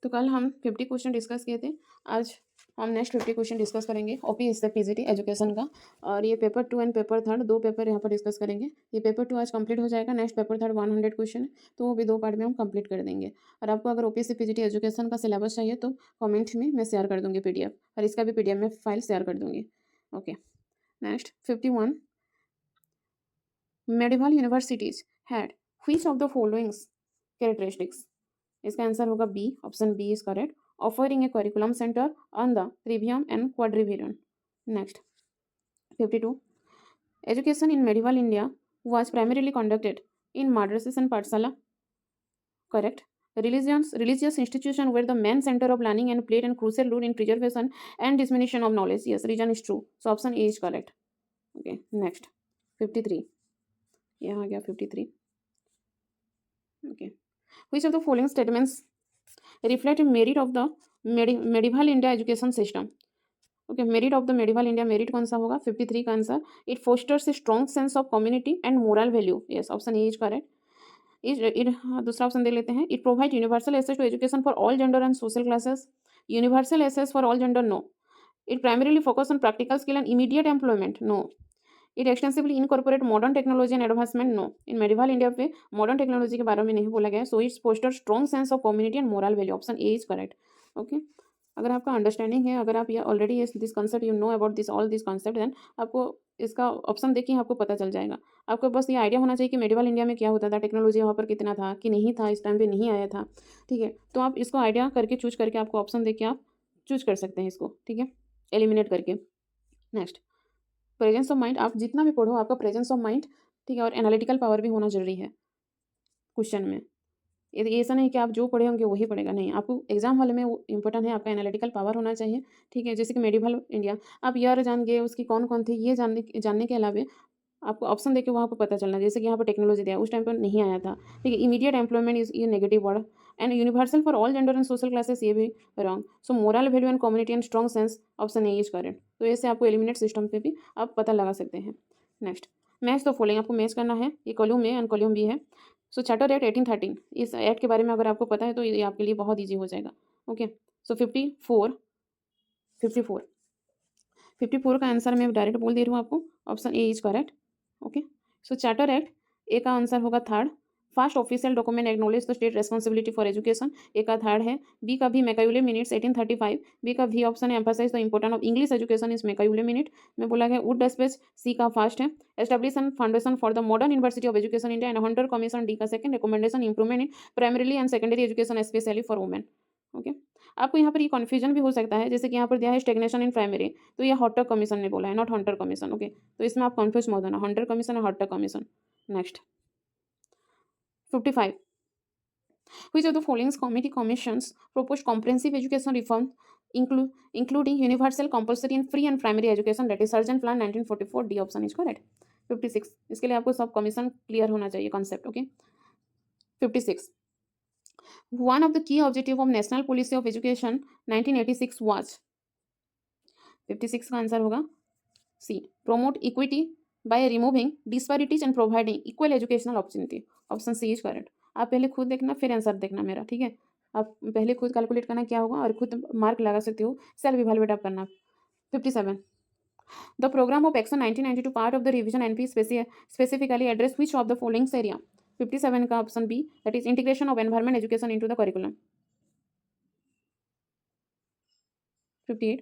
तो कल हम 50 क्वेश्चन डिस्कस किए थे। आज हम नेक्स्ट 50 क्वेश्चन डिस्कस करेंगे ओपी इससे पीजीटी एजुकेशन का। और ये पेपर 2 एंड पेपर थर्ड दो पेपर यहाँ पर डिस्कस करेंगे। ये पेपर 2 आज कंप्लीट हो जाएगा। नेक्स्ट पेपर थर्ड 100 क्वेश्चन है, तो वो भी 2 पार्ट में हम कंप्लीट कर देंगे। और आपको अगर ओपी से पीजीटी एजुकेशन का सिलेबस चाहिए तो कमेंट में मैं शेयर कर दूँगी पीडीएफ, और इसका भी पीडीएफ में फाइल शेयर कर दूँगी। Okay, next 51 medieval universities had which of the followings characteristics. इसका आंसर होगा B, option B is correct. Offering a curriculum centre on the trivium and quadrivium. Next 52 education in medieval India was primarily conducted in madrasas and pathshala. Correct. Religious institution were the main center of learning and played a crucial role in preservation and dissemination of knowledge. Yes, reason is true, so option A is correct. Okay, next 53, यहाँ आ गया 53. Okay, which of the following statements reflect merit of the medieval India education system? Okay, merit of the medieval India, merit कौन सा होगा? 53 का answer, it fosters a strong sense of community and moral value. Yes, option A is correct. It दूसरा option देख लेते हैं। It provide universal access to education for all gender and social classes. Universal access for all gender, no. It primarily focus on practical skill and immediate employment, no. It extensively incorporate modern technology and advancement, no. In medieval India पे modern technology के बारे में नहीं बोला गया है। So it's foster strong sense of community and moral value, option A is correct. Okay, अगर आपका अंडरस्टैंडिंग है, अगर आप ये already this concept you know about this all this concept, then आपको इसका ऑप्शन देखिए, आपको पता चल जाएगा। आपको बस ये आइडिया होना चाहिए कि मेडिवल इंडिया में क्या होता था, टेक्नोलॉजी वहाँ पर कितना था कि नहीं था, इस टाइम पे नहीं आया था। ठीक है, तो आप इसको आइडिया करके चूज करके आपको ऑप्शन देख के आप चूज कर सकते हैं इसको। ठीक है, एलिमिनेट करके। Next, presence of mind. आप जितना भी पढ़ो, आपका प्रेजेंस ऑफ माइंड, ठीक है, और एनालिटिकल पावर भी होना जरूरी है क्वेश्चन में। ये ऐसा नहीं कि आप जो पढ़े होंगे वही पढ़ेगा, नहीं। आपको एग्जाम वाले में वो इंपॉर्टेंट है, आपका एनालिटिकल पावर होना चाहिए। ठीक है, जैसे कि मेडिवल इंडिया, आप ईयर जान गए उसकी कौन कौन थी, ये जानने के अलावा आपको ऑप्शन देके वहाँ पर पता चलना। जैसे कि यहाँ पर टेक्नोलॉजी दिया, उस टाइम पर नहीं आया था। ठीक है, इमीडिएट एम्प्लॉयमेंट इज ये negative word. And universal for all gender and social classes, ये भी wrong. So moral value and community and strong sense, option A is correct. तो ऐसे आपको एलिमिनेट सिस्टम पे भी आप पता लगा सकते हैं। नेक्स्ट, मैच तो फॉलोइंग, आपको मैच करना है। ये column A and column B है। सो चार्टर एक्ट 1813, इस एक्ट के बारे में अगर आपको पता है तो ये आपके लिए बहुत ईजी हो जाएगा। ओके, सो 54 का आंसर मैं डायरेक्ट बोल दे रही हूँ आपको, option A is correct. Okay, so charter act A का आंसर होगा third. First official document acknowledge the state responsibility for education, A का थर्ड है। बी का भी मैकायुले मिनट्स 1835, बी का भी ऑप्शन है emphasise the importance of English education is Macaulay minute में बोला गया। वुड डिस्पैच, सी का फर्स्ट है। Establish and foundation for the modern university of education India and Hunter commission, D का second. Recommendation improvement in primary and secondary education specially for women. Okay, आपको यहाँ पर ये कन्फ्यूजन भी हो सकता है, जैसे कि यहाँ पर दिया है स्टेग्नेशन इन प्राइमरी, तो ये हॉटर कमीशन ने बोला है, नॉट हंटर कमीशन। ओके, तो इसमें आप कन्फ्यूज मत होना, हंटर कमीशन और hotter commission. Next 55, which of the following committee commissions proposed comprehensive education reform including universal compulsory and free and primary education, that is Surgeon Plan 1944, D option is correct. 56, इसके लिए आपको सब commission clear होना चाहिए concept. Okay, 56, one of the key objective of national policy of education 1986 was, 56 का answer होगा C, promote equity by removing disparities and providing equal educational opportunity, option C is correct. आप पहले खुद देखना फिर answer देखना मेरा, ठीक है। आप पहले खुद कैलकुलेट करना क्या होगा और खुद मार्क लगा सकते हो, सेल्फ इवैल्यूएट आप करना। 57, the program of action 1992 part of the revision NP specifically address which of the followings area. 57 का option B, that is integration of environment education into the curriculum. 58,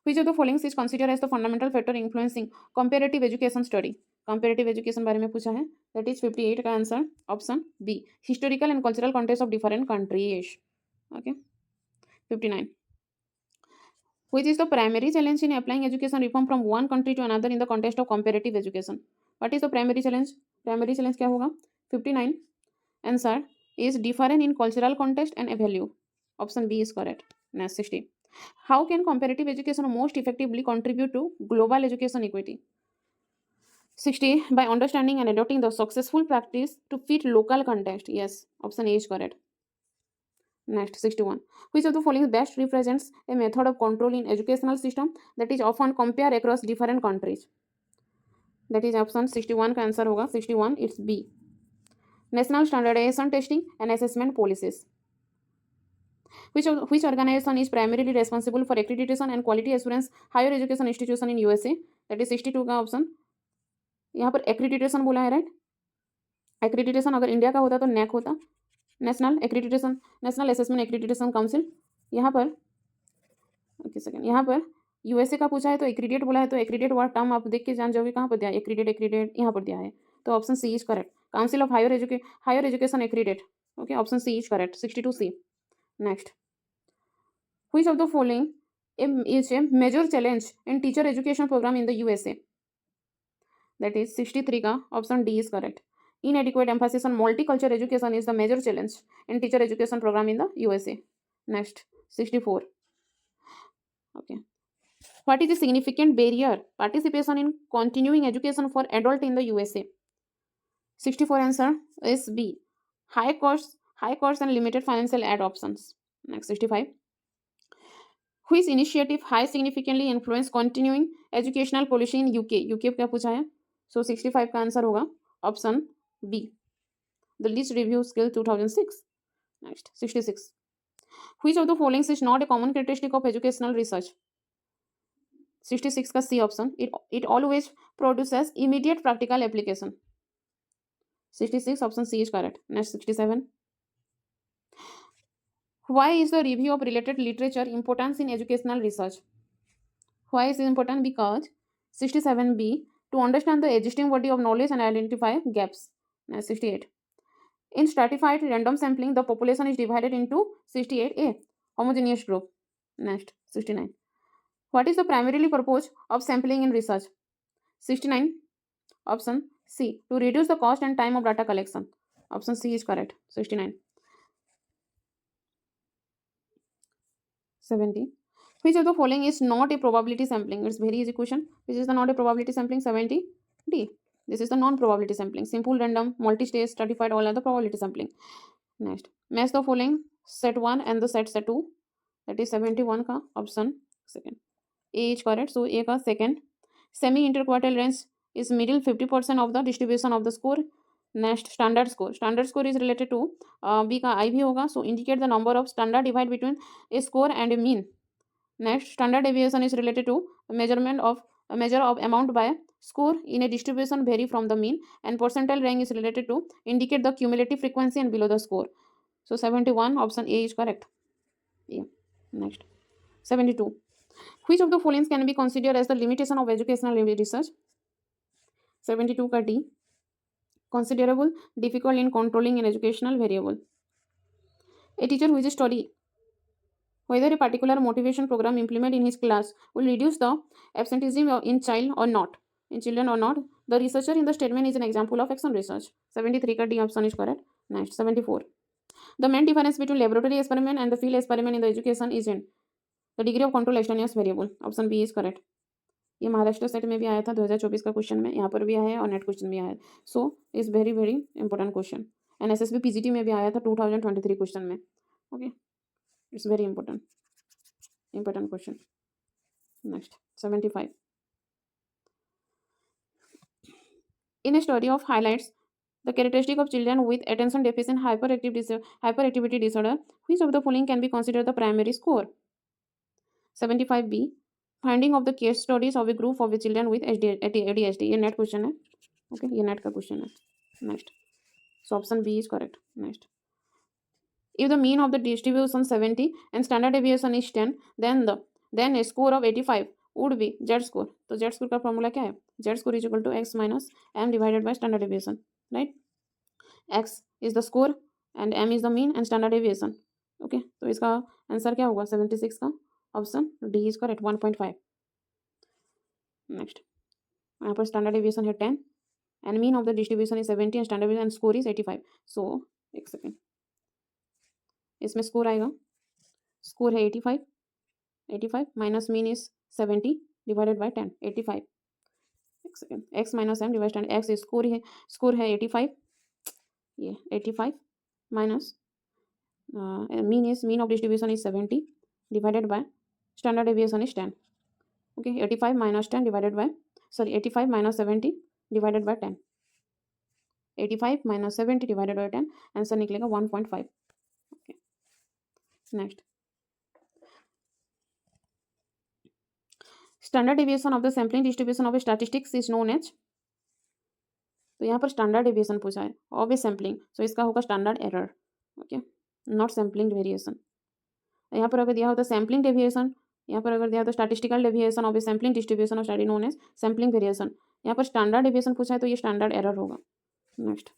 which of the following is considered as the fundamental factor influencing comparative education study। comparative education बारे में पूछा है, that is 58 का answer option B, historical and cultural context of different countries। okay, 59, which is the primary challenge in applying education reform from one country to another in the context of comparative education। what is the primary challenge? primary challenge क्या होगा? 59 answer is different in cultural context and value, option B is correct। next 60, how can comparative education most effectively contribute to global education equity? 60, by understanding and adopting the successful practice to fit local context, yes, option A is correct। next 61, which of the following best represents a method of control in educational system that is often compared across different countries? that is option 61 का answer होगा 61, it's B, national standardization testing and assessment policies। Which organization is primarily responsible for accreditation and quality assurance higher education institution in USA? That is 62 का option. यहाँ पर accreditation बोला है, right. Accreditation अगर India का होता तो नैक होता, national accreditation, national assessment accreditation council. यहाँ पर ओके सेकंड, यहाँ पर यूएसए का पूछा है तो एक्रीडेट बोला है, तो एक्रीडेट वर्ड टर्म आप देख के जान जाओगे कहाँ पर दिया है. एक्रीडेट एक्रीडेट यहाँ पर दिया है, तो option C is correct. Council of higher education accredit. Okay, option C is correct. 62 C. Next, which of the following is a major challenge in teacher education program in the USA? That is 63 का option D is correct. Inadequate emphasis on multicultural education is the major challenge in teacher education program in the USA. Next, 64. Okay, what is the significant barrier participation in continuing education for adult in the USA? 64 answer is B, high cost and limited financial aid options. Next, 65. Which initiative high significantly influence continuing educational policy in UK? UK क्या पूछा है? So 65 का answer होगा option B, the least review skill 2006. Next, 66. Which of the following is not a common characteristic of educational research? 66 का C option. It always produces immediate practical application. 66 option C is correct. Next, 67. Why is the review of related literature important in educational research? Why is it important? Because 67B, to understand the existing body of knowledge and identify gaps. 68. In stratified random sampling, the population is divided into 68A, homogeneous group. Next, 69. What is the primarily purpose of sampling in research? 69. Option C, to reduce the cost and time of data collection. Option C is correct. 69. 70. Which of the following is not a probability sampling? It's very easy question. Which is the not a probability sampling? 70. D. This is the non-probability sampling. Simple, random, multi-stage, stratified, all are the probability sampling. Next, match the following set 1 and the set 2. That is 71 का option second. A is correct. So A का second. Semi-interquartile range is middle 50% of the distribution of the score. Next, standard score. Standard score is related to B का I भी होगा. So indicate the number of standard divide between a score and a mean. Next, standard deviation is related to a measure of amount by score in a distribution vary from the mean, and percentile rank is related to indicate the cumulative frequency and below the score. So 71 option A is correct. Yeah. Next, 72. Which of the following can be considered as the limitation of educational research? 72 का D, considerable difficult in controlling an educational variable. A teacher who is study whether a particular motivation program implemented in his class will reduce the absenteeism in children or not. The researcher in the statement is an example of action research. 73 का D option is correct. Next, 74. The main difference between laboratory experiment and the field experiment in the education is in the degree of control extraneous variable. Option B is correct. ये Maharashtra set में भी आया था 2024 का question में, यहाँ पर भी आया है और नेट क्वेश्चन भी आया है. So is very very important question. And SSB PGT में भी आया था 2023 क्वेश्चन में. Okay, it's very important question. Next, 75. In a study of highlights the characteristic of children with attention deficit hyperactivity disorder, which of the following can be considered the primary score? 75B, finding of the case studies of a group of children with ADHD. ये NET question है. Okay, ये NET का question है. Next, so option B is correct. Next, if the mean of the distribution 70 and standard deviation is 10, then a score of 85 would be z score. तो z score का formula क्या है? z score is equal to x minus m divided by standard deviation, right? x is the score and m is the mean and standard deviation. Okay, तो इसका answer क्या होगा? 76 का option D is correct. 1.5. Next, यहाँ पर standard deviation है 10 and mean of the distribution is 70 and standard deviation score is 85. So एक second, इसमें स्कोर आएगा, स्कोर है 85 minus mean is 70 divided by 10. 85 एक second, X minus M divide X score है 85. ये 85 minus mean of distribution is 70 divided by standard deviation is 10. Okay, 85 minus 10 divided by 85 minus 70 divided by 10. 85 minus 70 divided by 10, answer निकलेगा 1.5. Next, standard deviation of the sampling distribution of statistics is known as, तो यहाँ पर standard deviation पूछा है of a sampling, सो इसका होगा standard error, okay, not sampling variation. यहाँ पर अगर दिया होता सैम्पलिंग डेविएशन, यहाँ पर अगर दिया होता statistical deviation of a sampling distribution of study known as sampling variation, यहाँ पर स्टैंडर्ड डेविएशन पूछा है तो ये स्टैंडर्ड एरर होगा। नेक्स्ट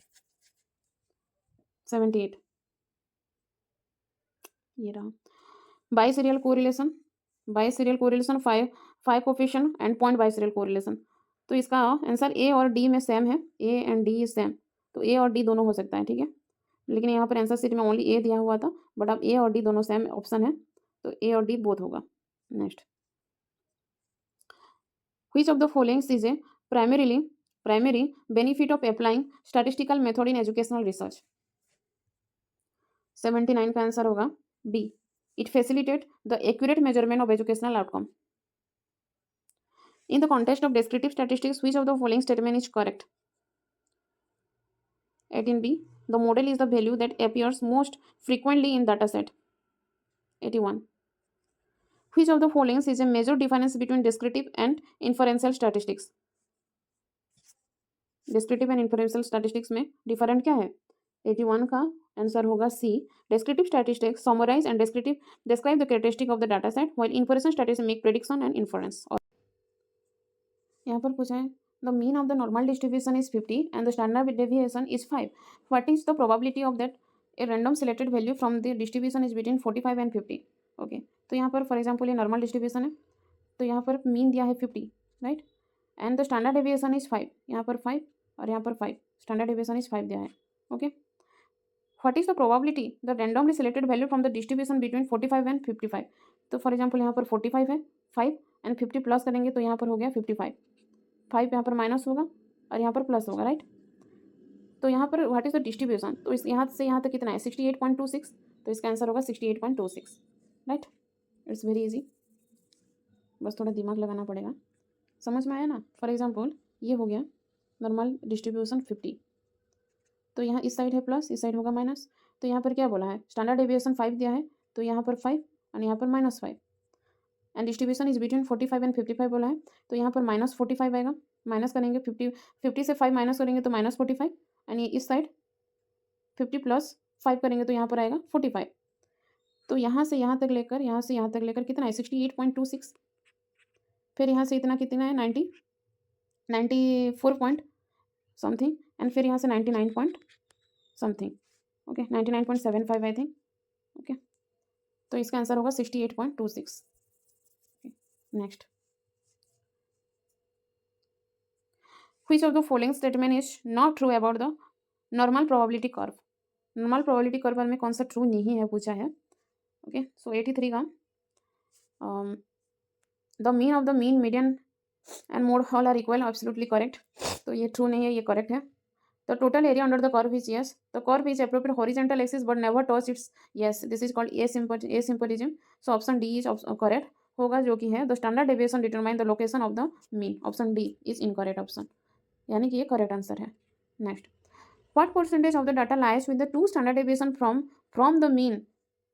78, ये रहा biserial correlation, five coefficient and point biserial correlation, तो इसका आंसर ए और डी में सेम है, A and D is same, तो ए और डी दोनों हो सकता है, ठीक है, लेकिन यहाँ पर आंसर शीट में ओनली ए दिया हुआ था, बट अब ए और डी दोनों सेम ऑप्शन है, तो ए और डी बोथ होगा। Next, which of the followings is a primary benefit of applying statistical method in educational research, 79 का आंसर होगा B, it facilitate the accurate measurement of educational outcome. In the context of descriptive statistics, which of the following statement is correct? 18b, the model is the value that appears most frequently in dataset. 81, which of the following is a major difference between descriptive and inferential statistics? descriptive and inferential statistics में different क्या है? 81 का answer होगा सी, descriptive statistics summarize and describe the characteristic of the dataset, while inferential statistics make prediction and inference. यहाँ पर पूछा है the mean of the normal distribution is 50 and the standard deviation is 5, what is the probability of that a random selected value from the distribution is between 45 and 50, okay, तो यहाँ पर for example ये normal distribution है, तो यहाँ पर mean दिया है 50, right, and the standard deviation is 5, यहाँ पर 5 और यहाँ पर 5, स्टैंडर्ड डेविएशन इज 5 दिया है, okay, what is the probability the randomly selected value from the distribution between 45 and 55, तो फॉर एग्जाम्पल यहाँ पर 45 है, 5 एंड 50 प्लस करेंगे तो यहाँ पर हो गया 55, 5 यहाँ पर माइनस होगा और यहाँ पर प्लस होगा, राइट, तो यहाँ पर व्हाट इज द डिस्ट्रीब्यूशन, तो इस यहाँ से यहाँ तक कितना है 68.26, तो इसका आंसर होगा 68.26, राइट, इट्स वेरी इजी, बस थोड़ा दिमाग लगाना पड़ेगा, समझ में आया ना। फॉर एग्जांपल ये हो गया नॉर्मल डिस्ट्रीब्यूशन 50, तो यहाँ इस साइड है प्लस, इस साइड होगा माइनस, तो यहाँ पर क्या बोला है स्टैंडर्ड डेविएशन 5 दिया है, तो यहाँ पर 5 और यहाँ पर -5, and distribution is between 45 and 55 बोला है, तो यहाँ पर -45 आएगा, माइनस करेंगे 50 से 5 माइनस करेंगे तो -45, एंड ये इस साइड 50 प्लस 5 करेंगे तो यहाँ पर आएगा 45, तो यहाँ से यहाँ तक लेकर कितना है 68.26, फिर यहाँ से इतना कितना है 94 पॉइंट समथिंग, एंड फिर यहाँ से 99 point something, okay 99.75 I think, okay, तो इसका आंसर होगा 68.26। Next, which of the following statement is not true about the normal probability curve? Normal probability curve में कौन सा ट्रू नहीं है पूछा है, ओके, सो 83 का the mean of the mean median and mode all are equal, absolutely correct, तो ये ट्रू नहीं है, ये करेक्ट है। The total area under the curve is yes, the curve is appropriate horizontal axis but never touch its, yes, this is called asymptotism, so option D is correct होगा, जो कि है the standard deviation determine the location of the mean, option D is incorrect option, यानी कि ये correct answer है। Next, what percentage of the data lies with the two standard deviation from the mean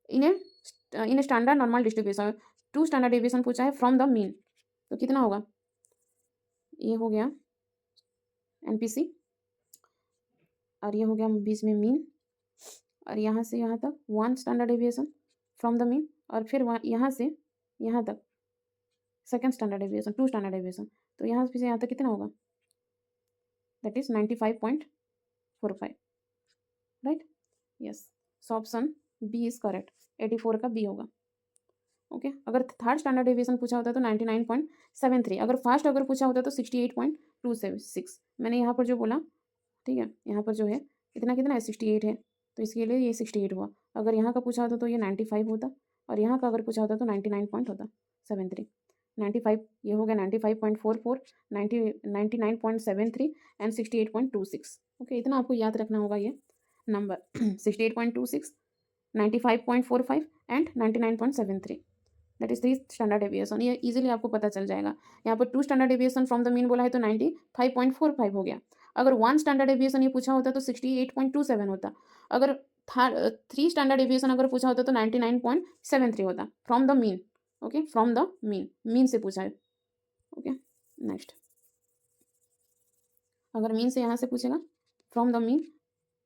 in a standard normal distribution, two standard deviation पूछा है from the mean, तो कितना होगा, ये हो गया एनपीसी और ये हो गया बीच में मीन, और यहाँ से यहाँ तक 1 standard deviation from the mean, और फिर यहाँ से यहाँ तक second standard deviation, 2 standard deviation, तो यहाँ से यहाँ तक कितना होगा, that is 95.45, right, yes, so option B is correct, 84 का बी होगा, ओके। अगर थर्ड स्टैंडर्ड डेविएशन पूछा होता तो 99.73, अगर फास्ट अगर पूछा होता तो 68.276, मैंने यहाँ पर जो बोला, ठीक है, यहाँ पर जो है इतना कितना है 68 है, तो इसके लिए ये 68 हुआ, अगर यहाँ का पूछा होता तो ये 95 होता, और यहाँ का अगर पूछा होता तो 99 पॉइंट होता 73, 95 ये हो गया 95.44, 99.73 एंड 68.26, ओके, इतना आपको याद रखना होगा ये number 68.26, 95.45 and 99.73, that is 3 standard deviation, ये इजीली आपको पता चल जाएगा। यहाँ पर 2 standard deviation from the mean बोला है तो 95.45 हो गया, अगर 1 स्टैंडर्ड डेविएशन ये पूछा होता तो 68.27 होता, अगर 3 स्टैंडर्ड डिविएशन अगर पूछा होता तो 99.73 होता from the mean. Okay, from the mean से पूछा है. ओके, नेक्स्ट अगर मीन से यहाँ से पूछेगा फ्रॉम द मीन,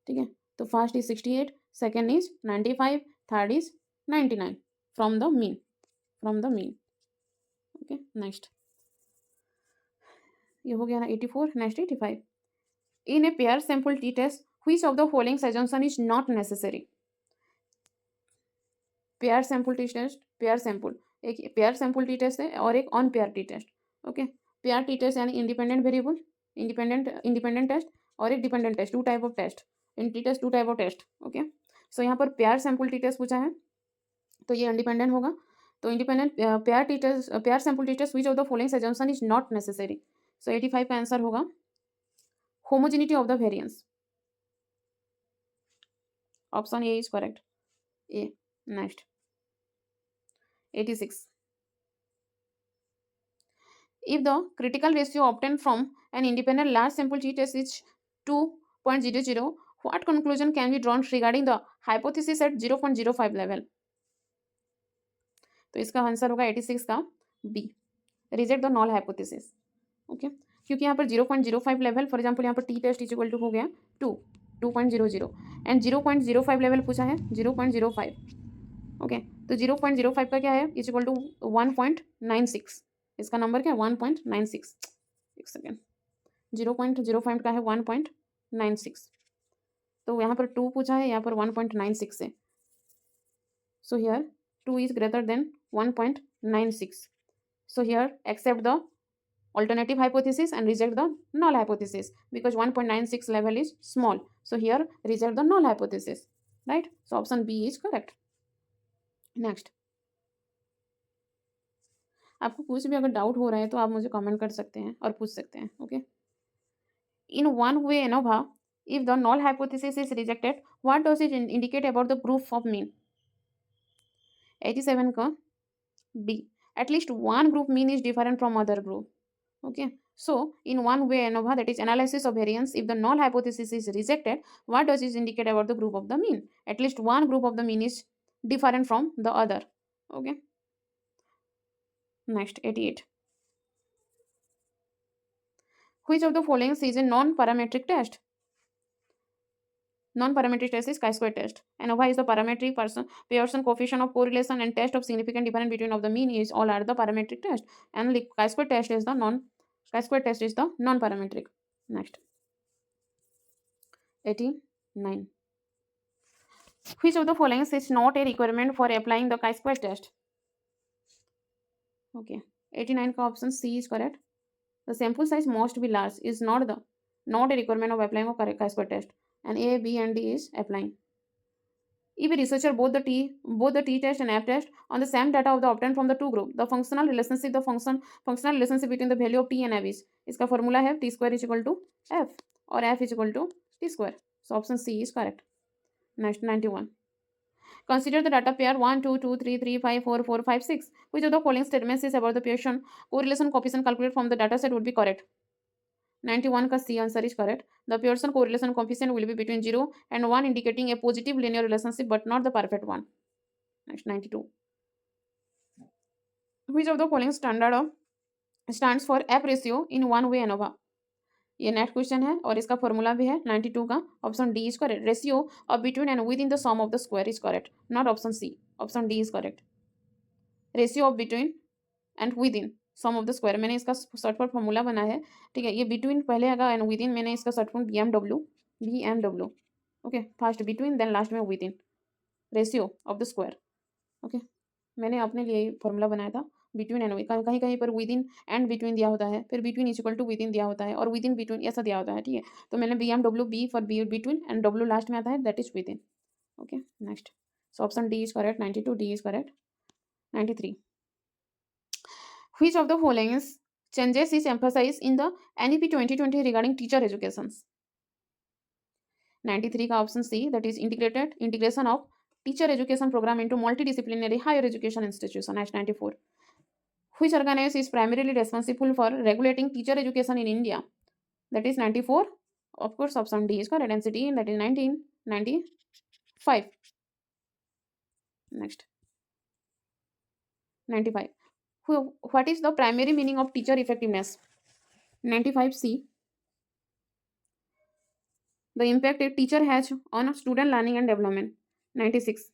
ठीक है, तो first is 68, second is 95, third is 99 from the mean. Okay, next ये हो गया ना 84. Next 85. In a pair sample t test which of the following assumption is not necessary. Pair sample t test, pair sample, एक pair sample t test है और एक unpaired t test. Okay, pair t test यानी independent variable, independent test और एक dependent test, 2 type of test in T test, 2 type of test. Okay, so यहाँ पर pair sample t test पूछा है तो ये इंडिपेंडेंट होगा. तो independent pair sample t test which of the following assumption is not necessary. So 85 का answer होगा homogeneity of the variance. Option A is correct. A. Next 86. If the critical ratio obtained from an independent large sample t test is 2.00, what conclusion can be drawn regarding the hypothesis at 0.05 level? तो इसका answer होगा 86 का B, reject the null hypothesis. Okay, क्योंकि यहाँ पर 0.05 level, for example यहाँ पर t test is equal to हो गया 2.00 एंड 0.05 लेवल पूछा है 0.05. ओके, तो 0.05 का क्या है इज इक्वल टू 1.96. इसका नंबर क्या है 1.96. एक सेकेंड, 0.05 का है 1.96. तो यहाँ पर 2 पूछा है, यहाँ पर 1.96 है. So here 2 is greater than 1.96. So here accept the alternative hypothesis and reject the null hypothesis because 1.96 level is small. So here reject the null hypothesis, right? So option B is correct. Next, आपको कुछ भी अगर doubt हो रहा है तो आप मुझे कमेंट कर सकते हैं और पूछ सकते हैं. Okay, in one way ANOVA if the null hypothesis is rejected, what does it indicate about the proof of mean? 87 का B, at least one group mean is different from other group. Okay, so in one way ANOVA, that is analysis of variance, if the null hypothesis is rejected, what does it indicate about the group of the mean? At least one group of the mean is different from the other. Okay, next 88. Which of the following is a non-parametric test? Non-parametric test is chi-square test. ANOVA is the parametric Pearson coefficient of correlation and test of significant difference between of the mean is all are the parametric test, and the chi-square test is the non-parametric. Next 89. Which of the following is not a requirement for applying the chi-square test? Okay, 89 का option C is correct. The sample size must be large is not a requirement of applying a chi-square test, and A, B, and D is applying. If a researcher both the t-test and f-test on the same data of the obtained from the two group, the functional relationship between the value of t and f is, इसका formula है t square is equal to f और f is equal to t square. So option C is correct. Next 91. Consider the data pair 1, 2, 2, 3, 3, 5, 4, 4, 5, 6. Which of the following statements is about the Pearson correlation coefficient calculated from the data set would be correct? 91 का C answer is correct. The Pearson correlation coefficient will be between 0 and 1, indicating a positive linear relationship but not the perfect one. Next 92. Which of the following stands for F ratio in one way ANOVA? ये NET question है और इसका formula भी है 92 का. Option D is correct. Ratio of between and within the sum of the square is correct, not option C. Option D is correct. Ratio of between and within sum of the square, मैंने इसका shortcut formula बना है, ठीक है. ये between पहले आएगा and within मैंने इसका shortcut BMW. Okay, first between then last में within, ratio of the square. Okay, मैंने अपने लिए फॉर्मूला बनाया था बिटवीन एंड कहीं कहीं पर विद इन एंड बिटवीन दिया होता है, फिर between is equal to within दिया होता है और विद इन बिटवीन ऐसा दिया होता है, ठीक है. तो मैंने BMW, B for between and W last में आता है, that is within. Okay, next. So option D is correct. 92 D is correct. 93. Which of the following changes is emphasized in the NEP 2020 regarding teacher education? 93 का option C, that is integration of teacher education program into multidisciplinary higher education institution. At 94. Which organization is primarily responsible for regulating teacher education in India? That is 94. Of course, option D is correct. NCT, that is 1995. 5. Next, 95. What is the primary meaning of teacher effectiveness? 95C. The impact a teacher has on student learning and development. 96.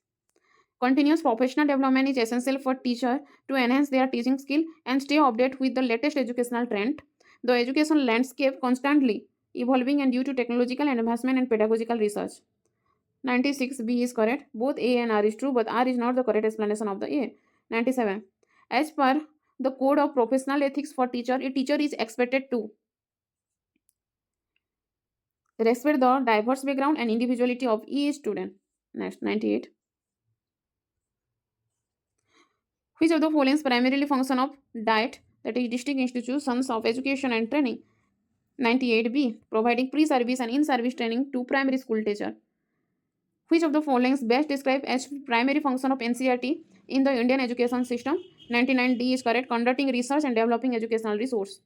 Continuous professional development is essential for teachers to enhance their teaching skill and stay updated with the latest educational trend. The education landscape constantly evolving and due to technological advancement and pedagogical research. 96B is correct. Both A and R is true, but R is not the correct explanation of the A. 97. As per the code of professional ethics for teacher, a teacher is expected to respect the diverse background and individuality of each student. Next, 98. Which of the following is primarily function of DIET, that is District Institutions of Education and Training? 98B. Providing pre-service and in-service training to primary school teacher. Which of the following is best described as primary function of NCERT in the Indian education system? 99D is correct. Conducting research and developing educational resource.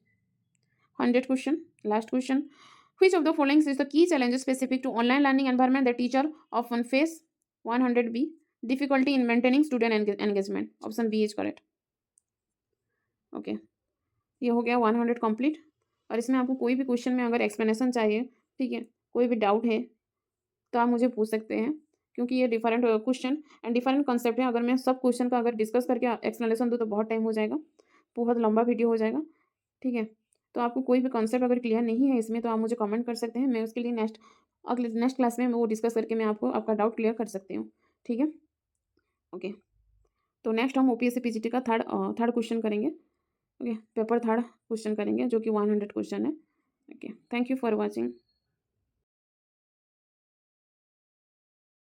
100 question. Last question. Which of the following is the key challenges specific to online learning environment that teacher often face? 100B. Difficulty in maintaining student engagement. Option B is correct. Okay, ये हो गया 100 complete. और इसमें आपको कोई भी question में अगर एक्सप्लेनेशन चाहिए, ठीक है, कोई भी डाउट है तो आप मुझे पूछ सकते हैं, क्योंकि ये different question and different concept है। अगर मैं सब क्वेश्चन का अगर डिस्कस करके एक्सप्लेनेशन दूँ तो बहुत टाइम हो जाएगा, बहुत लंबा वीडियो हो जाएगा, ठीक है। तो आपको कोई भी कॉन्सेप्ट अगर क्लियर नहीं है इसमें तो आप मुझे कमेंट कर सकते हैं, मैं उसके लिए नेक्स्ट क्लास में वो डिस्कस करके मैं आपको आपका डाउट क्लियर कर सकती हूँ, ठीक है। ओके, तो नेक्स्ट हम OPSC PGT का थर्ड क्वेश्चन करेंगे। ओके, पेपर थर्ड क्वेश्चन करेंगे जो कि 100 क्वेश्चन है। Okay, thank you for watching.